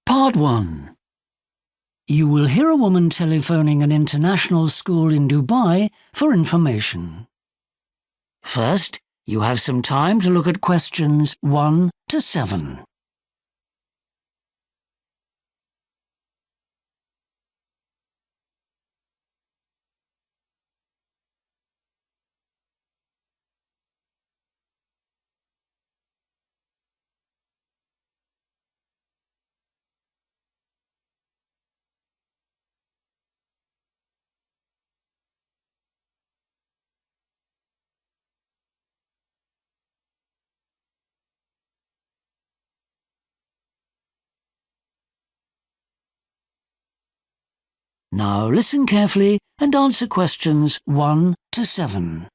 Part 1. You will hear a woman telephoning an international school in Dubai for information. First, you have some time to look at questions 1 to 7. Now listen carefully and answer questions 1 to 7.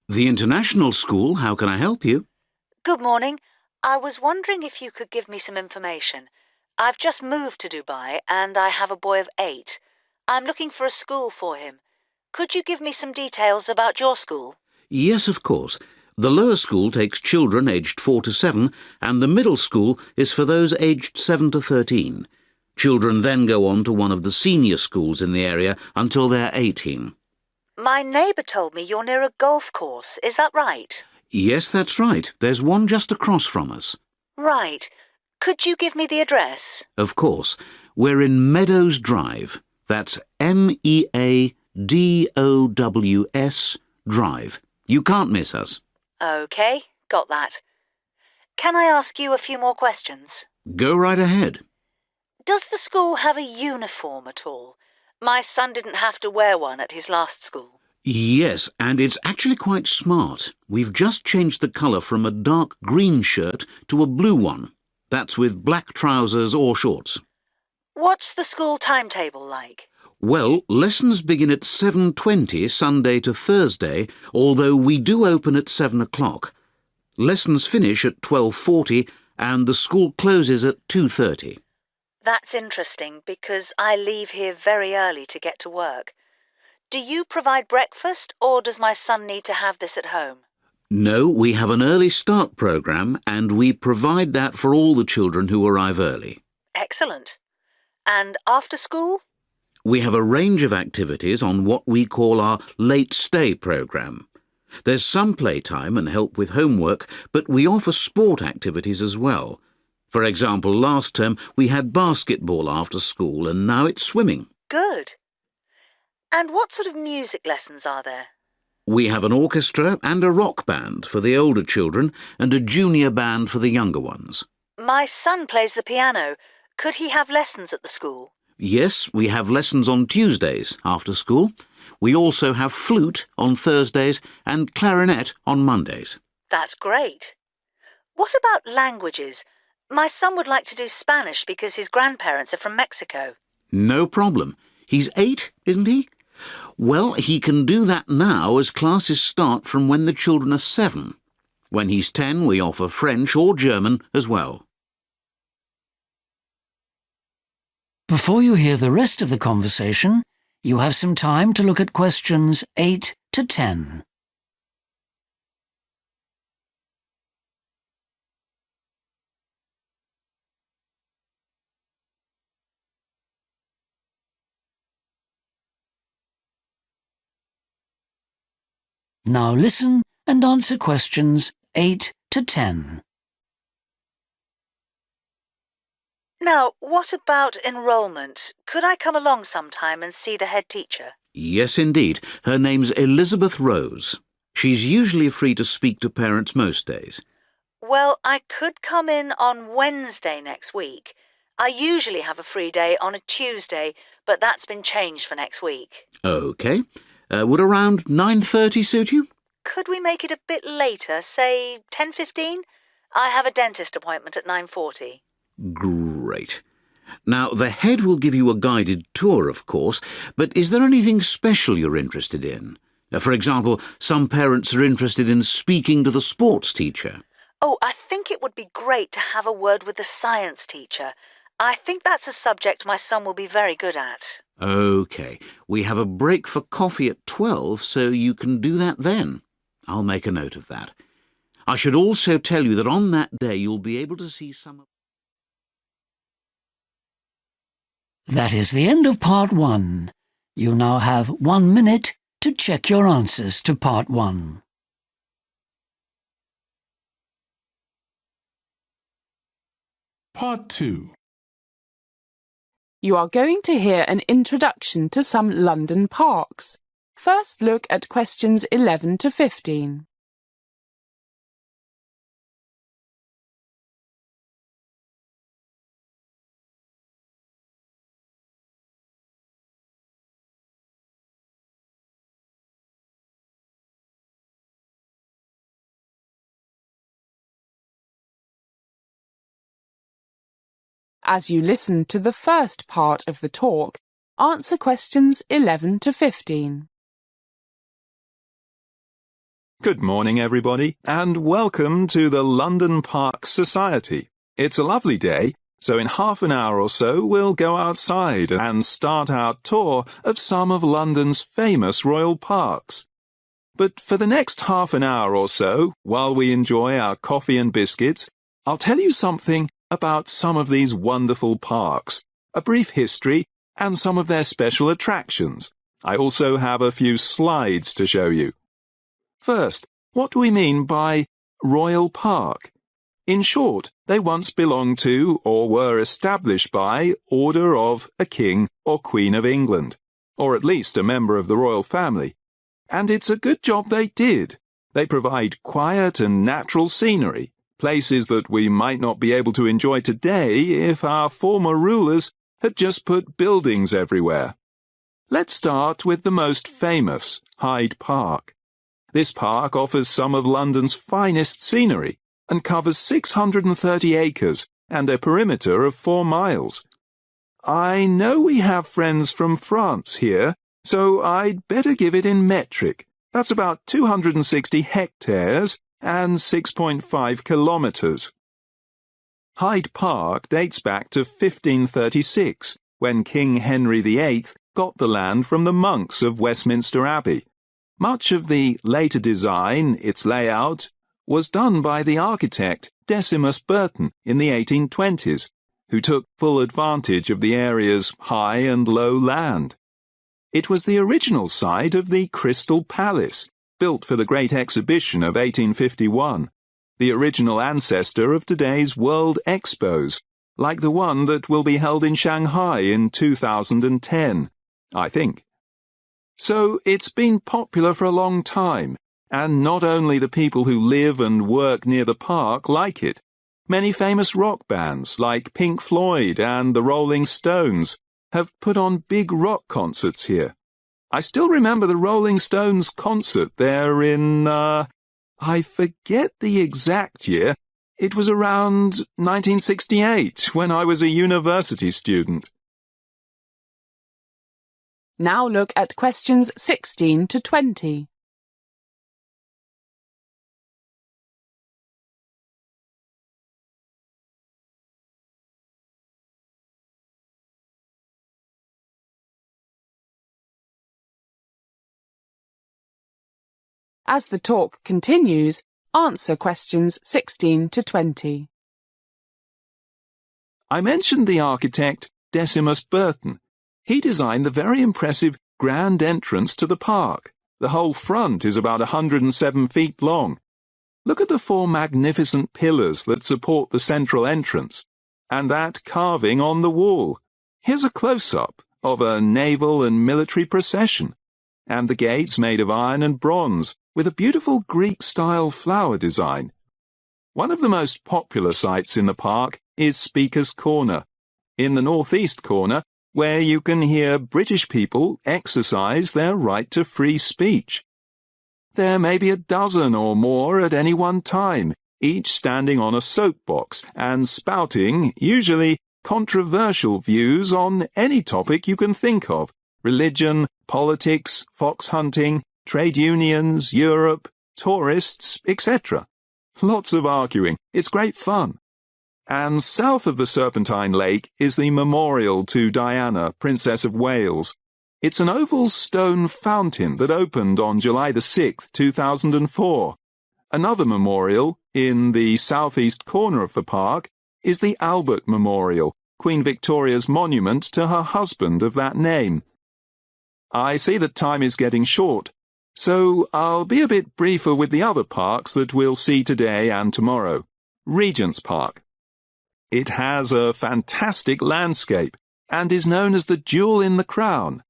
The International School, how can I help you? Good morning. I was wondering if you could give me some information. I've just moved to Dubai and I have a boy of 8. I'm looking for a school for him. Could you give me some details about your school? Yes, of course. The lower school takes children aged 4 to 7 and the middle school is for those aged 7 to 13. Children then go on to one of the senior schools in the area until they're 18. My neighbour told me you're near a golf course. Is that right? Yes, that's right. There's one just across from us. Right. Could you give me the address? Of course. We're in Meadows Drive. That's Meadows Drive. You can't miss us. OK, got that. Can I ask you a few more questions? Go right ahead. Does the school have a uniform at all? My son didn't have to wear one at his last school. Yes, and it's actually quite smart. We've just changed the colour from a dark green shirt to a blue one. That's with black trousers or shorts. What's the school timetable like? Well, lessons begin at 7:20 Sunday to Thursday, although we do open at 7 o'clock. Lessons finish at 12:40 and the school closes at 2:30. That's interesting because I leave here very early to get to work. Do you provide breakfast or does my son need to have this at home? No, we have an early start programme and we provide that for all the children who arrive early. Excellent. And after school? We have a range of activities on what we call our late stay programme. There's some playtime and help with homework, but we offer sport activities as well. For example, last term we had basketball after school and now it's swimming. Good. And what sort of music lessons are there? We have an orchestra and a rock band for the older children and a junior band for the younger ones. My son plays the piano. Could he have lessons at the school? Yes, we have lessons on Tuesdays after school. We also have flute on Thursdays and clarinet on Mondays. That's great. What about languages? My son would like to do Spanish because his grandparents are from Mexico. No problem. He's 8, isn't he? Well, he can do that now as classes start from when the children are 7. When he's 10, we offer French or German as well. Before you hear the rest of the conversation, you have some time to look at questions 8 to 10. Now listen and answer questions 8 to 10. Now, what about enrolment? Could I come along sometime and see the head teacher? Yes, indeed. Her name's Elizabeth Rose. She's usually free to speak to parents most days. Well, I could come in on Wednesday next week. I usually have a free day on a Tuesday, but that's been changed for next week. OK. Would around 9:30 suit you? Could we make it a bit later, say 10:15? I have a dentist appointment at 9:40. Great. Now, the head will give you a guided tour, of course, but is there anything special you're interested in? For example, some parents are interested in speaking to the sports teacher. Oh, I think it would be great to have a word with the science teacher. I think that's a subject my son will be very good at. OK. We have a break for coffee at 12, so you can do that then. I'll make a note of that. I should also tell you that on that day you'll be able to see some of... That is the end of Part 1. You now have 1 minute to check your answers to Part 1. Part 2. You are going to hear an introduction to some London parks. First look at questions 11 to 15. As you listen to the first part of the talk, answer questions 11 to 15. Good morning, everybody, and welcome to the London Parks Society. It's a lovely day, so in half an hour or so we'll go outside and start our tour of some of London's famous royal parks. But for the next half an hour or so, while we enjoy our coffee and biscuits, I'll tell you something about some of these wonderful parks, a brief history, and some of their special attractions. I also have a few slides to show you. First, what do we mean by Royal Park? In short, they once belonged to or were established by order of a King or Queen of England, or at least a member of the royal family. And it's a good job they did. They provide quiet and natural scenery, places that we might not be able to enjoy today if our former rulers had just put buildings everywhere. Let's start with the most famous, Hyde Park. This park offers some of London's finest scenery and covers 630 acres and a perimeter of 4 miles. I know we have friends from France here, so I'd better give it in metric. That's about 260 hectares and 6.5 kilometres. Hyde Park dates back to 1536, when King Henry VIII got the land from the monks of Westminster Abbey. Much of the later design, its layout, was done by the architect Decimus Burton in the 1820s, who took full advantage of the area's high and low land. It was the original site of the Crystal Palace, built for the Great Exhibition of 1851, the original ancestor of today's World Expos, like the one that will be held in Shanghai in 2010, I think. So it's been popular for a long time, and not only the people who live and work near the park like it. Many famous rock bands like Pink Floyd and the Rolling Stones have put on big rock concerts here. I still remember the Rolling Stones concert there in, I forget the exact year. It was around 1968 when I was a university student. Now look at questions 16 to 20. As the talk continues, answer questions 16 to 20. I mentioned the architect Decimus Burton. He designed the very impressive grand entrance to the park. The whole front is about 107 feet long. Look at the 4 magnificent pillars that support the central entrance, and that carving on the wall. Here's a close-up of a naval and military procession, and the gates made of iron and bronze, with a beautiful Greek-style flower design. One of the most popular sites in the park is Speaker's Corner, in the northeast corner, where you can hear British people exercise their right to free speech. There may be a dozen or more at any one time, each standing on a soapbox and spouting, usually, controversial views on any topic you can think of: religion, politics, fox hunting, trade unions, Europe, tourists, etc. Lots of arguing. It's great fun. And south of the Serpentine Lake is the memorial to Diana, Princess of Wales. It's an oval stone fountain that opened on July the 6th, 2004. Another memorial, in the southeast corner of the park, is the Albert Memorial, Queen Victoria's monument to her husband of that name. I see that time is getting short, so I'll be a bit briefer with the other parks that we'll see today and tomorrow. Regent's Park. It has a fantastic landscape and is known as the jewel in the crown.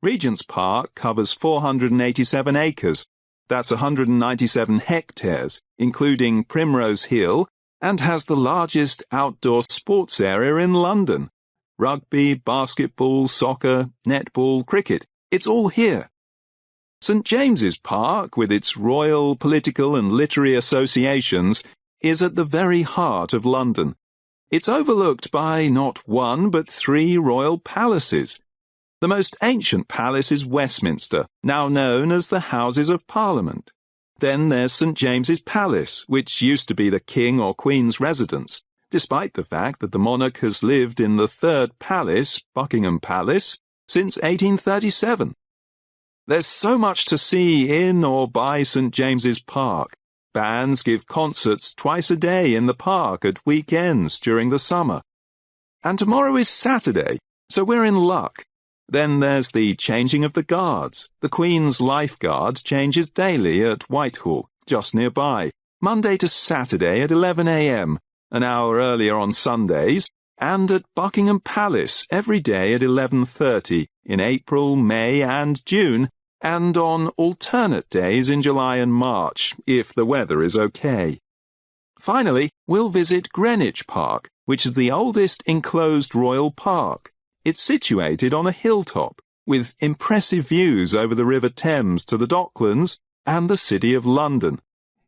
Regent's Park covers 487 acres. That's 197 hectares, including Primrose Hill, and has the largest outdoor sports area in London. Rugby, basketball, soccer, netball, cricket, it's all here. St James's Park, with its royal, political and literary associations, is at the very heart of London. It's overlooked by not one but 3 royal palaces. The most ancient palace is Westminster, now known as the Houses of Parliament. Then there's St James's Palace, which used to be the King or Queen's residence, despite the fact that the monarch has lived in the 3rd palace, Buckingham Palace, since 1837. There's so much to see in or by St James's Park. Bands give concerts twice a day in the park at weekends during the summer. And tomorrow is Saturday, so we're in luck. Then there's the changing of the guards. The Queen's lifeguard changes daily at Whitehall, just nearby, Monday to Saturday at 11 a.m, an hour earlier on Sundays, and at Buckingham Palace every day at 11:30 in April, May and June, and on alternate days in July and March, if the weather is okay. Finally, we'll visit Greenwich Park, which is the oldest enclosed royal park. It's situated on a hilltop, with impressive views over the River Thames to the Docklands and the City of London.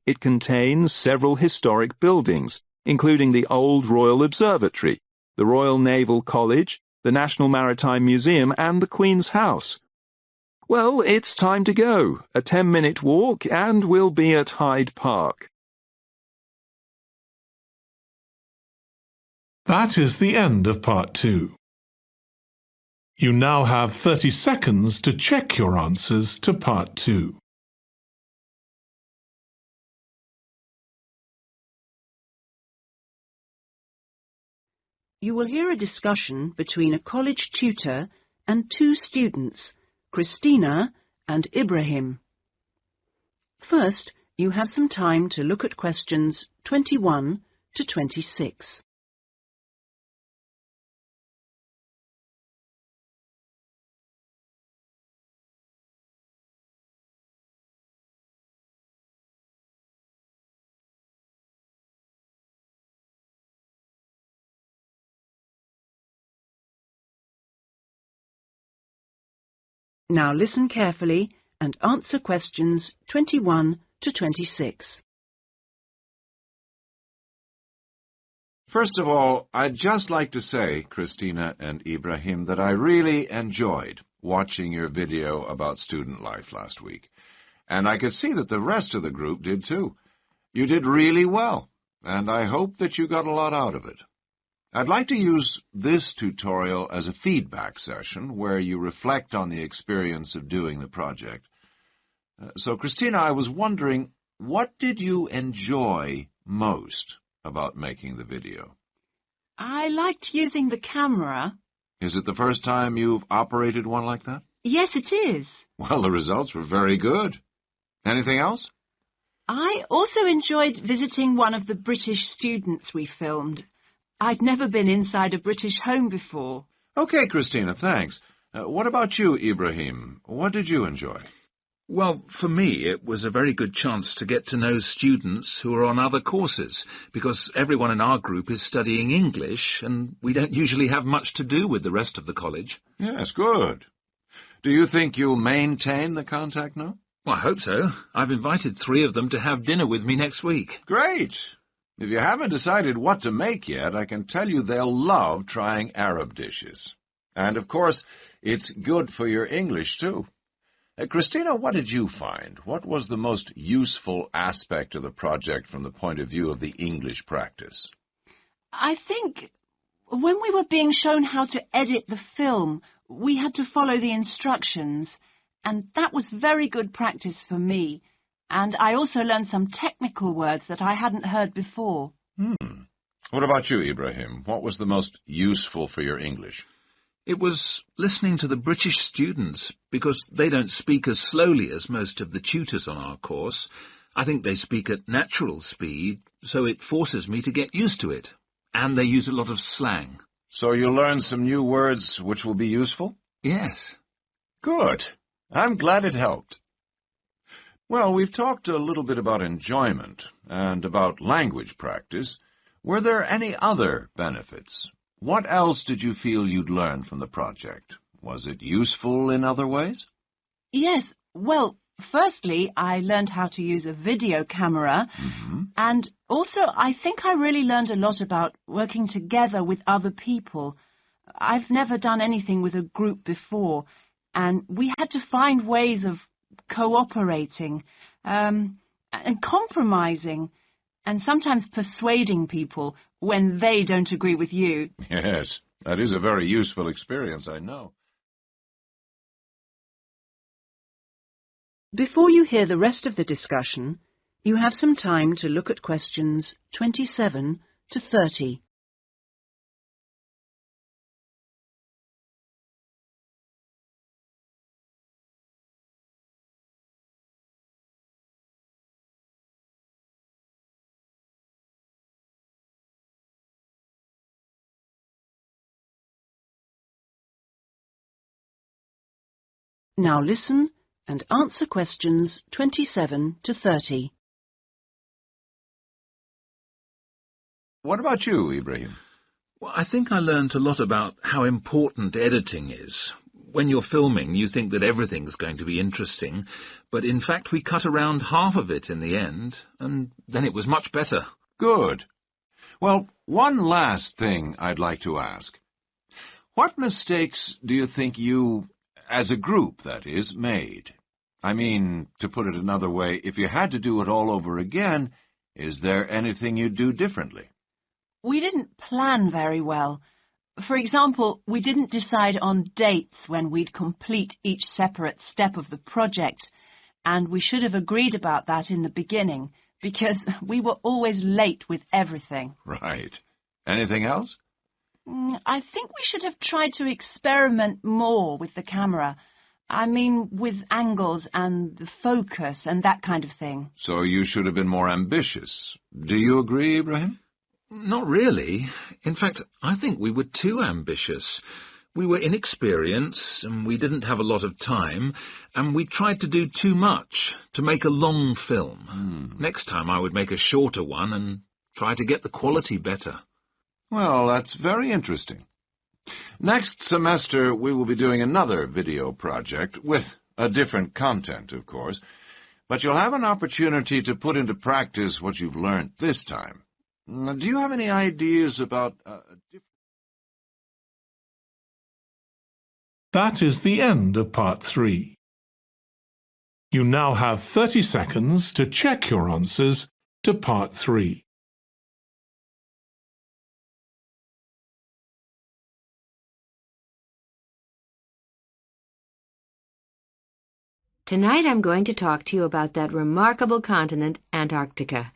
It contains several historic buildings, including the Old Royal Observatory, the Royal Naval College, the National Maritime Museum and the Queen's House. Well, it's time to go. A 10-minute walk and we'll be at Hyde Park. That is the end of part 2. You now have 30 seconds to check your answers to part 2. You will hear a discussion between a college tutor and 2 students, Christina and Ibrahim. First, you have some time to look at questions 21 to 26. Now listen carefully and answer questions 21 to 26. First of all, I'd just like to say, Christina and Ibrahim, that I really enjoyed watching your video about student life last week. And I could see that the rest of the group did too. You did really well, and I hope that you got a lot out of it. I'd like to use this tutorial as a feedback session where you reflect on the experience of doing the project. So, Christina, I was wondering, what did you enjoy most about making the video? I liked using the camera. Is it the first time you've operated one like that? Yes, it is. Well, the results were very good. Anything else? I also enjoyed visiting one of the British students we filmed. I'd never been inside a British home before. Okay, Christina, thanks. What about you, Ibrahim? What did you enjoy? Well, for me, it was a very good chance to get to know students who are on other courses, because everyone in our group is studying English, and we don't usually have much to do with the rest of the college. Yes, good. Do you think you'll maintain the contact now? Well, I hope so. I've invited 3 of them to have dinner with me next week. Great! If you haven't decided what to make yet, I can tell you they'll love trying Arab dishes. And, of course, it's good for your English, too. Christina, what did you find? What was the most useful aspect of the project from the point of view of the English practice? I think when we were being shown how to edit the film, we had to follow the instructions, and that was very good practice for me. and I also learned some technical words that I hadn't heard before. What about you, Ibrahim? What was the most useful for your English? It was listening to the British students, because they don't speak as slowly as most of the tutors on our course. I think they speak at natural speed, so it forces me to get used to it. And they use a lot of slang. So you learned some new words which will be useful? Yes. Good. I'm glad it helped. Well, we've talked a little bit about enjoyment and about language practice. Were there any other benefits? What else did you feel you'd learned from the project? Was it useful in other ways? Yes, well, firstly, I learned how to use a video camera, and also I think I really learned a lot about working together with other people. I've never done anything with a group before, and we had to find ways of cooperating and compromising, and sometimes persuading people when they don't agree with you. Yes, that is a very useful experience, I know. Before you hear the rest of the discussion, you have some time to look at questions 27 to 30. Now listen and answer questions 27 to 30. What about you, Ibrahim? Well, I think I learned a lot about how important editing is. When you're filming, you think that everything's going to be interesting, but in fact we cut around half of it in the end, and then it was much better. Good. Well, one last thing I'd like to ask. What mistakes do you think you, as a group, that is, made? I mean, to put it another way, if you had to do it all over again, is there anything you'd do differently? We didn't plan very well. For example, we didn't decide on dates when we'd complete each separate step of the project, and we should have agreed about that in the beginning, because we were always late with everything. Right. Anything else? I think we should have tried to experiment more with the camera. I mean, with angles and the focus and that kind of thing. So you should have been more ambitious. Do you agree, Ibrahim? Not really. In fact, I think we were too ambitious. We were inexperienced, and we didn't have a lot of time, and we tried to do too much, to make a long film. Next time I would make a shorter one and try to get the quality better. Well, that's very interesting. Next semester, we will be doing another video project with a different content, of course, but you'll have an opportunity to put into practice what you've learned this time. Do you have any ideas about That is the end of part 3. You now have 30 seconds to check your answers to part 3. Tonight I'm going to talk to you about that remarkable continent, Antarctica.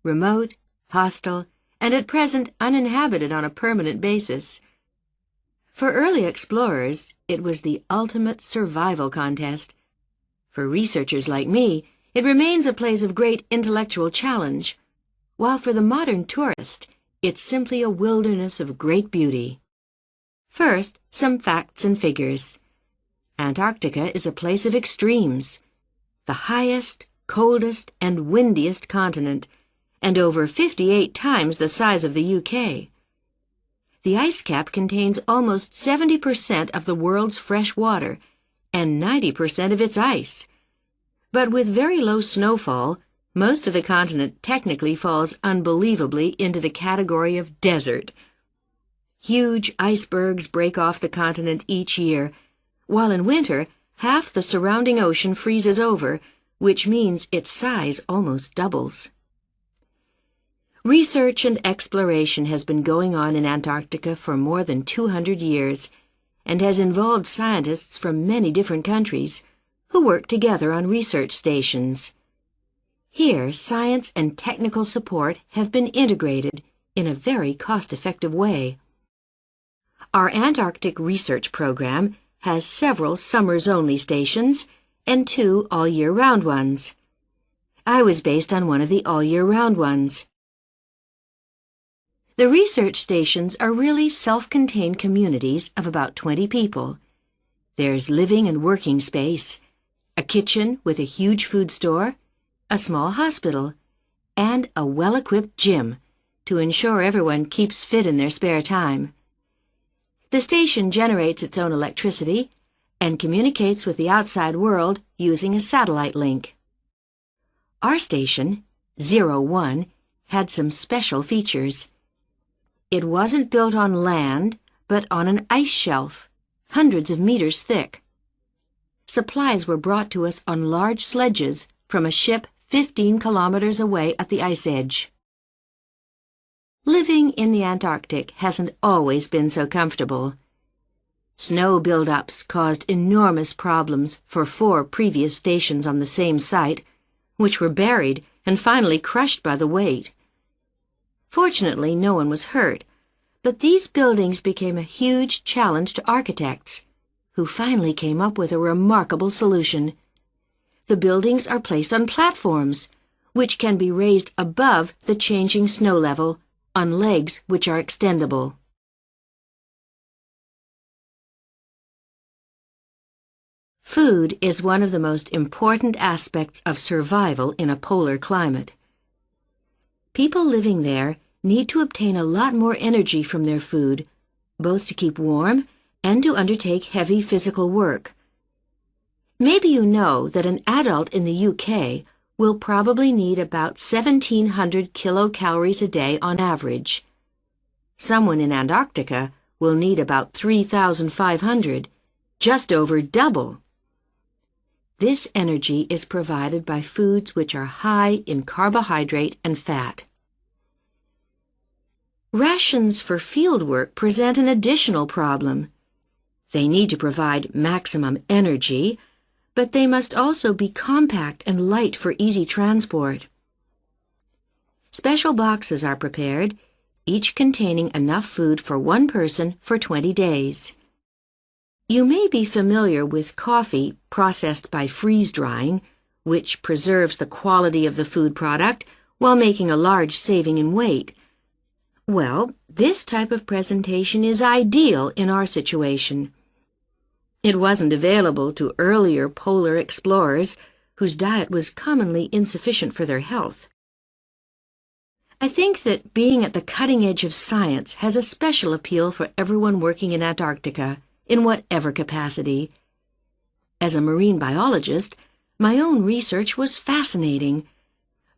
Remote, hostile, and at present uninhabited on a permanent basis. For early explorers, it was the ultimate survival contest. For researchers like me, it remains a place of great intellectual challenge, while for the modern tourist, it's simply a wilderness of great beauty. First, some facts and figures. Antarctica is a place of extremes, the highest, coldest, and windiest continent, and over 58 times the size of the UK. The ice cap contains almost 70% of the world's fresh water and 90% of its ice. But with very low snowfall, most of the continent technically falls unbelievably into the category of desert. Huge icebergs break off the continent each year, while in winter, half the surrounding ocean freezes over, which means its size almost doubles. Research and exploration has been going on in Antarctica for more than 200 years and has involved scientists from many different countries who work together on research stations. Here, science and technical support have been integrated in a very cost-effective way. Our Antarctic research program has several summers-only stations and 2 all-year-round ones. I was based on one of the all-year-round ones. The research stations are really self-contained communities of about 20 people. There's living and working space, a kitchen with a huge food store, a small hospital, and a well-equipped gym to ensure everyone keeps fit in their spare time. The station generates its own electricity and communicates with the outside world using a satellite link. Our station, 01, had some special features. It wasn't built on land, but on an ice shelf, hundreds of meters thick. Supplies were brought to us on large sledges from a ship 15 kilometers away at the ice edge. Living in the Antarctic hasn't always been so comfortable. Snow buildups caused enormous problems for 4 previous stations on the same site, which were buried and finally crushed by the weight. Fortunately, no one was hurt, but these buildings became a huge challenge to architects, who finally came up with a remarkable solution. The buildings are placed on platforms, which can be raised above the changing snow level on legs which are extendable. Food is one of the most important aspects of survival in a polar climate. People living there need to obtain a lot more energy from their food, both to keep warm and to undertake heavy physical work. Maybe you know that an adult in the UK will probably need about 1,700 kilocalories a day on average. Someone in Antarctica will need about 3,500, just over double. This energy is provided by foods which are high in carbohydrate and fat. Rations for field work present an additional problem. They need to provide maximum energy, but they must also be compact and light for easy transport. Special boxes are prepared, each containing enough food for one person for 20 days. You may be familiar with coffee processed by freeze-drying, which preserves the quality of the food product while making a large saving in weight. Well, this type of presentation is ideal in our situation. It wasn't available to earlier polar explorers whose diet was commonly insufficient for their health. I think that being at the cutting edge of science has a special appeal for everyone working in Antarctica, in whatever capacity. As a marine biologist, my own research was fascinating,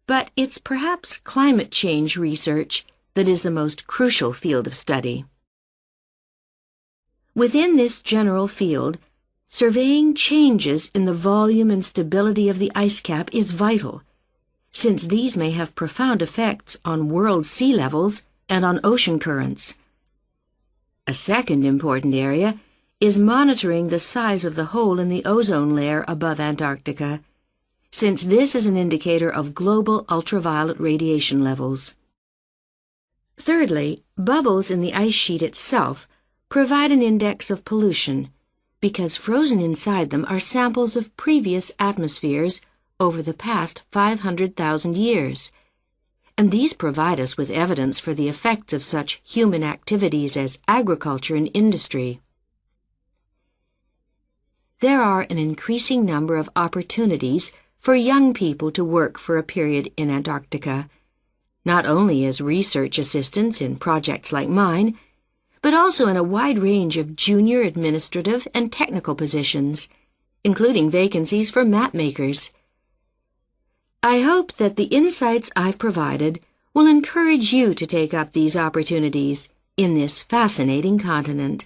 but it's perhaps climate change research that is the most crucial field of study. Within this general field, surveying changes in the volume and stability of the ice cap is vital, since these may have profound effects on world sea levels and on ocean currents. A second important area is monitoring the size of the hole in the ozone layer above Antarctica, since this is an indicator of global ultraviolet radiation levels. Thirdly, bubbles in the ice sheet itself provide an index of pollution, because frozen inside them are samples of previous atmospheres over the past 500,000 years, and these provide us with evidence for the effects of such human activities as agriculture and industry. There are an increasing number of opportunities for young people to work for a period in Antarctica, not only as research assistants in projects like mine, but also in a wide range of junior administrative and technical positions, including vacancies for map makers. I hope that the insights I've provided will encourage you to take up these opportunities in this fascinating continent.